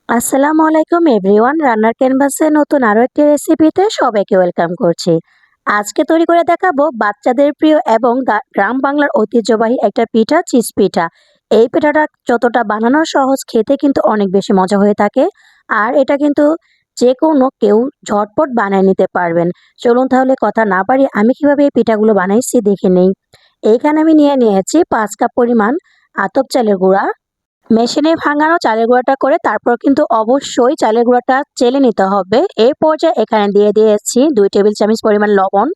আসসালামু আলাইকুম এভরিওয়ান। রান্নার ক্যানভাসে নতুন আরও একটি রেসিপিতে সবাইকে ওয়েলকাম করছি। আজকে তৈরি করে দেখাবো বাচ্চাদের প্রিয় এবং গ্রাম বাংলার ঐতিহ্যবাহী একটা পিঠা, চিজ পিঠা। এই পিঠাটা যতটা বানানো সহজ, খেতে কিন্তু অনেক বেশি মজা হয়ে থাকে। আর এটা কিন্তু যে কোনো কেউ ঝটপট বানিয়ে নিতে পারবেন। চলুন তাহলে কথা না বাড়িয়ে আমি কিভাবে এই পিঠাগুলো বানাইছি দেখে নেই। এইখানে আমি নিয়েছি 5 কাপ পরিমাণ আতপ চালের গুঁড়া। মেশিনে ভাঙানো চালের গুঁড়াটা করে তারপর কিন্তু অবশ্যই চালের গুঁড়াটা চেলে নিতে হবে। এই পর্যায়ে এখানে দিয়ে দিয়েছি 2 টেবিল চামচ পরিমাণ লবণ।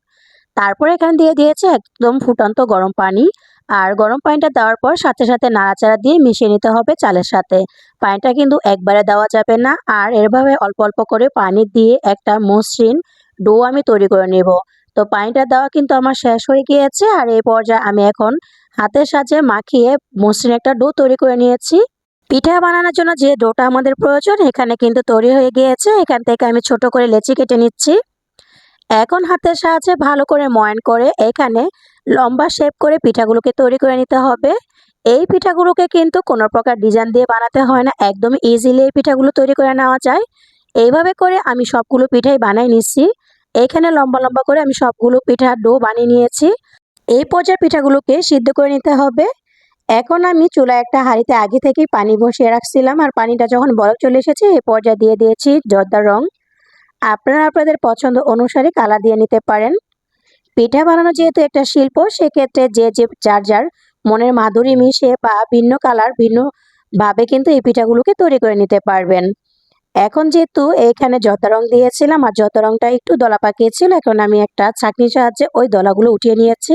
তারপর এখানে দিয়ে দিয়েছি একদম ফুটন্ত গরম পানি। আর গরম পানিটা দেওয়ার পর সাথে সাথে নাড়াচাড়া দিয়ে মিশিয়ে নিতে হবে চালের সাথে। পানিটা কিন্তু একবারে দেওয়া যাবে না, আর এভাবে অল্প অল্প করে পানি দিয়ে একটা মসৃণ ডো আমি তৈরি করে নেব। তো পানিটা দেওয়া কিন্তু আমার শেষ হয়ে গিয়েছে, আর এই পর্যায়ে আমি এখন হাতের সাহায্যে মাখিয়ে মসৃণ একটা ডো তৈরি করে নিয়েছি। পিঠা বানানোর জন্য যে ডোটা আমাদের প্রয়োজন এখানে কিন্তু তৈরি হয়ে গিয়েছে। এখান থেকে আমি ছোট করে লেচি কেটে নিচ্ছি। এখন হাতের সাহায্যে ভালো করে ময়ান করে এখানে লম্বা শেপ করে পিঠাগুলোকে তৈরি করে নিতে হবে। এই পিঠাগুলোকে কিন্তু কোনো প্রকার ডিজাইন দিয়ে বানাতে হয় না, একদম ইজিলি এই পিঠাগুলো তৈরি করে নেওয়া যায়। এইভাবে করে আমি সবগুলো পিঠাই বানাই নিচ্ছি। এখানে লম্বা লম্বা করে আমি সবগুলো পিঠার ডো বানিয়ে নিয়েছি। এই পর্যায়ে পিঠাগুলোকে সিদ্ধ করে নিতে হবে। এখন আমি চুলায় একটা হাঁড়িতে আগে থেকেই পানি বসিয়ে রাখছিলাম, আর পানিটা যখন বলক চলে এসেছে এই পর্যায়ে দিয়ে দিয়েছি জর্দার রং। আপনারা আপনাদের পছন্দ অনুসারে কালার দিয়ে নিতে পারেন। পিঠা বানানো যেহেতু একটা শিল্প, সেক্ষেত্রে যে যার যার মনের মাধুরী মিশিয়ে বা ভিন্ন কালার ভিন্ন ভাবে কিন্তু এই পিঠাগুলোকে তৈরি করে নিতে পারবেন। এখন যেহেতু এখানে জর্দা রং দিয়েছিলাম আর জর্দা রংটা একটু দলা পাকিয়েছিল, এখন আমি একটা ছাঁকনির সাহায্যে ওই দলাগুলো উঠিয়ে নিয়েছি।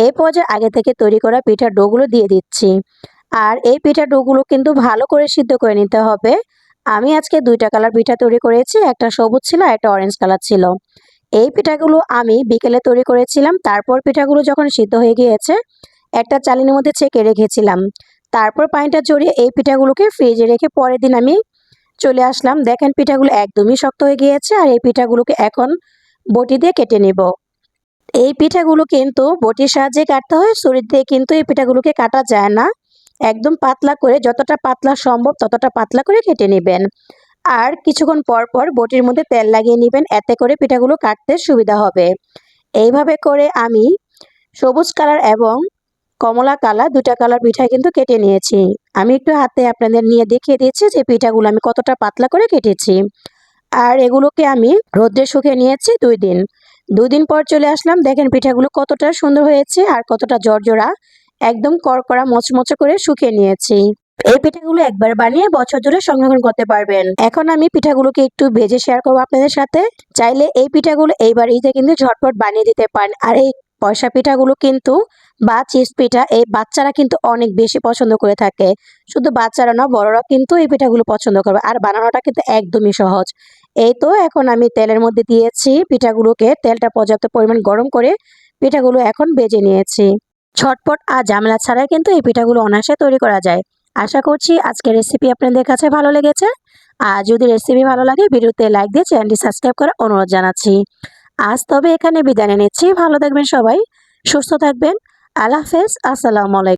এই পর্যায়ে আগে থেকে তৈরি করা পিঠার ডোগুলো দিয়ে দিচ্ছি। আর এই পিঠার ডোগুলো কিন্তু ভালো করে সিদ্ধ করে নিতে হবে। আমি আজকে 2টা কালার পিঠা তৈরি করেছি, একটা সবুজ ছিল একটা অরেঞ্জ কালার ছিল। এই পিঠাগুলো আমি বিকেলে তৈরি করেছিলাম। তারপর পিঠাগুলো যখন সিদ্ধ হয়ে গিয়েছে একটা চালনির মধ্যে ছেঁকে রেখেছিলাম। তারপর পানিটা ঝরিয়ে এই পিঠাগুলোকে ফ্রিজে রেখে পরের দিন আমি চলে আসলাম। দেখেন পিঠাগুলো একদমই শক্ত হয়ে গিয়েছে, আর এই পিঠাগুলোকে এখন বটি দিয়ে কেটে নেব। এই পিঠাগুলো কিন্তু বটির সাহায্যে কাটতে হয়, ছুরি দিয়ে কিন্তু এই পিঠাগুলোকে কাটা যায় না। একদম পাতলা করে, যতটা পাতলা সম্ভব ততটা পাতলা করে কেটে নেবেন। আর কিছুক্ষণ পর পর বটির মধ্যে তেল লাগিয়ে নেবেন, এতে করে পিঠাগুলো কাটতে সুবিধা হবে। এইভাবে করে আমি সবুজ কালার এবং কমলা কালার 2টা কালার পিঠা কিন্তু কেটে নিয়েছি। আমি একটু হাতে আপনাদের নিয়ে দেখিয়ে দিচ্ছি যে পিঠাগুলো আমি কতটা পাতলা করে কেটেছি। আর এগুলোকে আমি রোদ্রে শুকিয়ে নিয়েছি 2 দিন। 2 দিন পর চলে আসলাম। দেখেন পিঠাগুলো কতটা সুন্দর হয়েছে আর কতটা জর্জরা, একদম করকরা মচমচে করে শুকিয়ে নিয়েছি। এই পিঠাগুলো একবার বানিয়ে বছর জুড়ে সংরক্ষণ করতে পারবেন। এখন আমি পিঠাগুলোকে একটু ভেজে শেয়ার করবো আপনাদের সাথে। চাইলে এই পিঠাগুলো এইবার ঈদে কিন্তু ঝটপট বানিয়ে দিতে পারেন। আর এই পয়সা পিঠাগুলো কিন্তু বা চিজ পিঠা এই বাচ্চারা কিন্তু অনেক বেশি পছন্দ করে থাকে। শুধু বাচ্চারা না, বড়রা কিন্তু এই পিঠাগুলো পছন্দ করবে। আর বানানোটা কিন্তু একদমই সহজ। এই তো এখন আমি তেলের মধ্যে দিয়েছি পিঠাগুলোকে, তেলটা পর্যাপ্ত পরিমাণ গরম করে পিঠাগুলো এখন ভেজে নিয়েছি। ঝটপট আর ঝামেলা ছাড়াই কিন্তু এই পিঠাগুলো অনায়াসে তৈরি করা যায়। আশা করছি আজকের রেসিপি আপনাদের কাছে ভালো লেগেছে। আর যদি রেসিপি ভালো লাগে ভিডিওতে লাইক দিয়ে চ্যানেলটি সাবস্ক্রাইব করার অনুরোধ জানাচ্ছি। আজ তবে এখানে বিদায় নিচ্ছি। ভালো থাকবেন সবাই, সুস্থ থাকবেন। আল্লাহ হাফেজ। আসসালামু আলাইকুম।